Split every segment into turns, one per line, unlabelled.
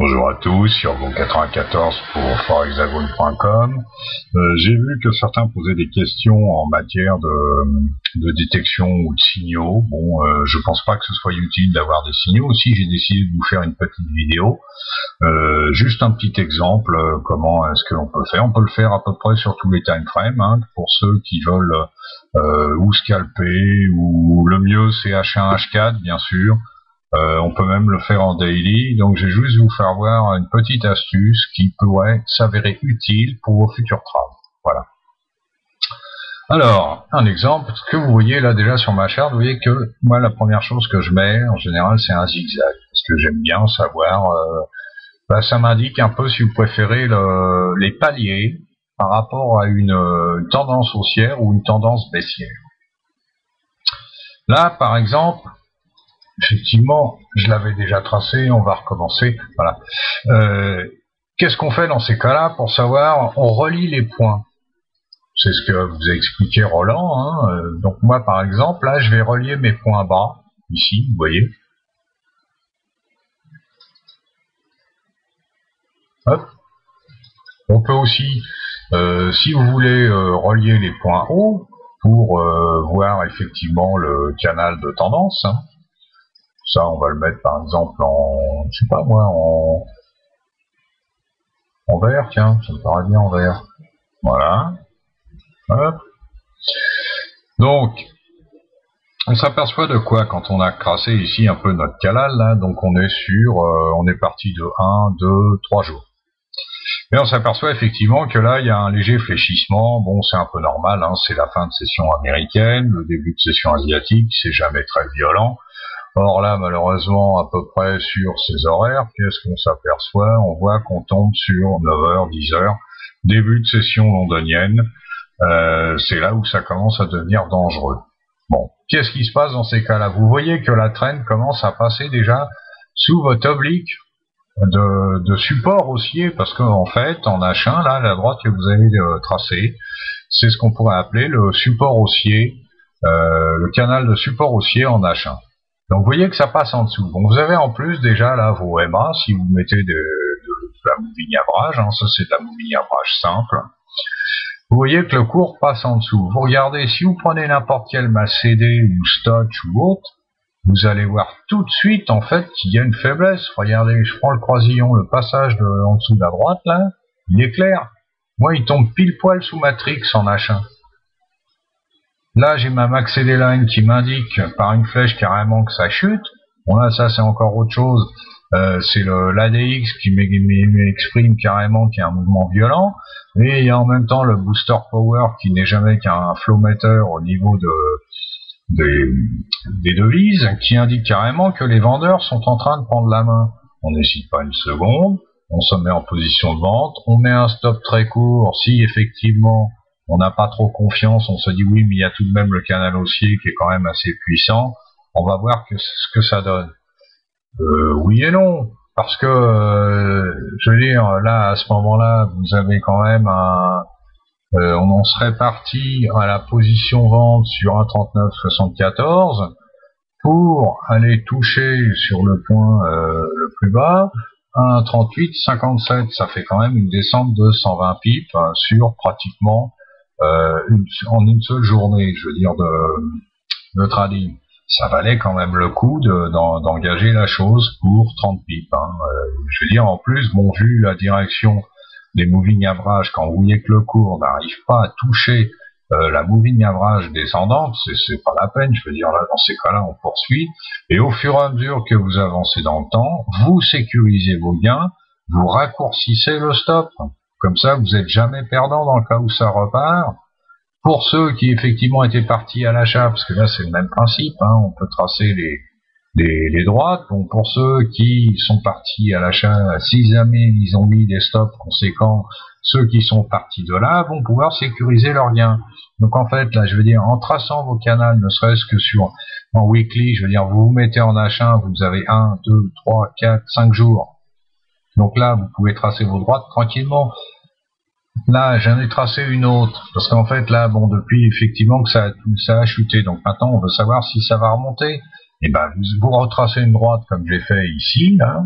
Bonjour à tous, sur Go94 pour forhexagone.com. J'ai vu que certains posaient des questions en matière de détection ou de signaux. Bon, je pense pas que ce soit utile d'avoir des signaux. Aussi, j'ai décidé de vous faire une petite vidéo. Juste un petit exemple, comment est-ce que l'on peut le faire. On peut le faire à peu près sur tous les time frames, hein, pour ceux qui veulent ou scalper, ou le mieux c'est H1, H4 bien sûr. On peut même le faire en daily, donc je vais juste vous faire voir une petite astuce qui pourrait s'avérer utile pour vos futurs trades. Voilà. Alors, un exemple, ce que vous voyez là déjà sur ma charte, vous voyez que moi la première chose que je mets en général c'est un zigzag, parce que j'aime bien savoir, ça m'indique un peu si vous préférez les paliers par rapport à une tendance haussière ou une tendance baissière. Là par exemple, effectivement, je l'avais déjà tracé, on va recommencer. Voilà. Qu'est-ce qu'on fait dans ces cas-là pour savoir? On relie les points. C'est ce que vous a expliqué Roland. Hein. Donc moi, par exemple, là, je vais relier mes points bas, ici, vous voyez. Hop. On peut aussi, si vous voulez relier les points hauts, pour voir effectivement le canal de tendance, hein. Ça, on va le mettre par exemple en, je sais pas moi, en vert, tiens, ça me paraît bien en vert. Voilà. Hop. Donc, on s'aperçoit de quoi quand on a tracé ici un peu notre canal, là. Donc on est sur, on est parti de 1, 2, 3 jours. Et on s'aperçoit effectivement que là, il y a un léger fléchissement. Bon, c'est un peu normal, hein, c'est la fin de session américaine, le début de session asiatique, c'est jamais très violent. Or là, malheureusement, à peu près sur ces horaires, qu'est-ce qu'on s'aperçoit? On voit qu'on tombe sur 9h, 10h, début de session londonienne. C'est là où ça commence à devenir dangereux. Bon, qu'est-ce qui se passe dans ces cas-là? Vous voyez que la trend commence à passer déjà sous votre oblique de support haussier, parce qu'en fait, en H1, là, la droite que vous avez tracée, c'est ce qu'on pourrait appeler le support haussier, le canal de support haussier en H1. Donc vous voyez que ça passe en dessous. Bon, vous avez en plus déjà là vos MA, si vous mettez de la moving average, hein, ça c'est de la moving average simple. Vous voyez que le cours passe en dessous. Vous regardez, si vous prenez n'importe quel MACD ou Stoch ou autre, vous allez voir tout de suite en fait qu'il y a une faiblesse. Regardez, je prends le croisillon, le passage en dessous de la droite là, il est clair. Moi il tombe pile poil sous Matrix en H1. Là, j'ai ma MACD line qui m'indique par une flèche carrément que ça chute. Bon là, ça c'est encore autre chose. C'est l'ADX qui m'exprime carrément qu'il y a un mouvement violent. Et il y a en même temps le booster power qui n'est jamais qu'un flowmeter au niveau des devises, qui indique carrément que les vendeurs sont en train de prendre la main. On n'hésite pas une seconde, on se met en position de vente, on met un stop très court si effectivement on n'a pas trop confiance, on se dit oui, mais il y a tout de même le canal haussier qui est quand même assez puissant, on va voir ce que ça donne. Oui et non, parce que, je veux dire, là, à ce moment-là, vous avez quand même on en serait parti à la position vente sur 1,3974 pour aller toucher sur le point le plus bas, 1,3857, ça fait quand même une descente de 120 pips sur pratiquement en une seule journée, je veux dire, de trading. Ça valait quand même le coup d'engager la chose pour 30 pips. Hein. Je veux dire, en plus, bon, vu la direction des moving average, quand vous voyez que le cours n'arrive pas à toucher la moving average descendante, c'est pas la peine. Je veux dire, là, dans ces cas-là, on poursuit. Et au fur et à mesure que vous avancez dans le temps, vous sécurisez vos gains, vous raccourcissez le stop. Comme ça, vous n'êtes jamais perdant dans le cas où ça repart. Pour ceux qui effectivement étaient partis à l'achat, parce que là c'est le même principe, hein, on peut tracer les droites. Bon, pour ceux qui sont partis à l'achat, si jamais ils ont mis des stops conséquents, ceux qui sont partis de là vont pouvoir sécuriser leurs gains. Donc en fait, là, je veux dire, en traçant vos canaux, ne serait-ce que en weekly, je veux dire, vous vous mettez en H1, vous avez 1, 2, 3, 4, 5 jours. Donc là, vous pouvez tracer vos droites tranquillement. Là, j'en ai tracé une autre, parce qu'en fait, là, bon, depuis, effectivement, que ça a chuté, donc maintenant, on veut savoir si ça va remonter. Et ben, vous retracez une droite, comme j'ai fait ici, là,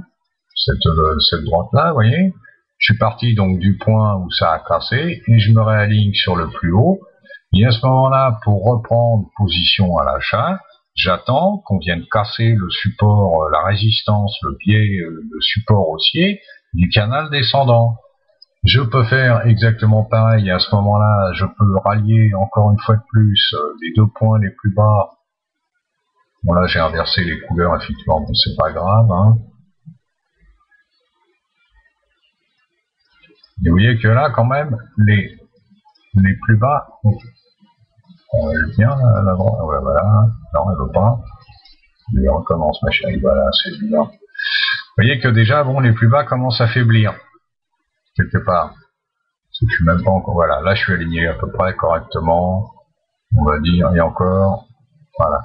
cette droite-là, vous voyez. Je suis parti donc du point où ça a cassé et je me réaligne sur le plus haut. Et à ce moment-là, pour reprendre position à l'achat, j'attends qu'on vienne casser le support, la résistance, le pied, le support haussier du canal descendant. Je peux faire exactement pareil. À ce moment-là, je peux rallier encore une fois de plus les deux points les plus bas. Bon là, j'ai inversé les couleurs, effectivement, bon, c'est pas grave, hein. Et vous voyez que là, quand même, les plus bas, elle vient à la droite, ouais, voilà, non, elle veut pas. Je recommence, ma chérie, voilà, c'est bien. Vous voyez que déjà, bon, les plus bas commencent à faiblir, quelque part. Je suis même pas encore, voilà, là, je suis aligné à peu près correctement, on va dire, et encore, voilà.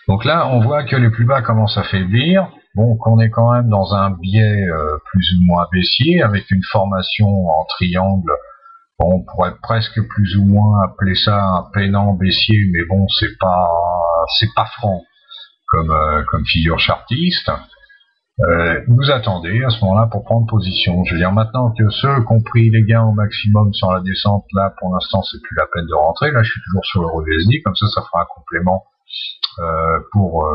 Donc là, on voit que les plus bas commencent à faiblir, bon, qu'on est quand même dans un biais plus ou moins baissier, avec une formation en triangle. Bon, on pourrait presque plus ou moins appeler ça un pennant baissier, mais bon, c'est pas franc comme figure chartiste. Vous attendez à ce moment-là pour prendre position. Je veux dire, maintenant que ceux qui ont pris les gains au maximum sur la descente, là, pour l'instant, c'est plus la peine de rentrer. Là, je suis toujours sur l'euro USD, comme ça fera un complément pour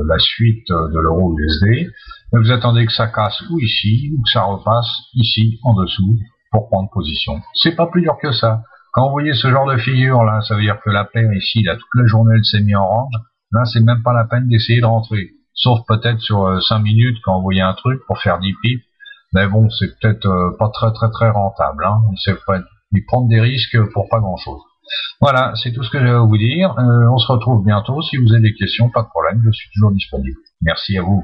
la suite de l'euro USD. Mais vous attendez que ça casse ou ici, ou que ça repasse ici, en dessous, pour prendre position. C'est pas plus dur que ça. Quand vous voyez ce genre de figure là, ça veut dire que la paire ici, là, toute la journée elle s'est mise en range. Là, c'est même pas la peine d'essayer de rentrer. Sauf peut-être sur 5 minutes quand vous voyez un truc pour faire 10 pips. Mais bon, c'est peut-être pas très rentable, hein. Il prendre des risques pour pas grand chose. Voilà, c'est tout ce que j'avais à vous dire. On se retrouve bientôt. Si vous avez des questions, pas de problème, je suis toujours disponible. Merci à vous.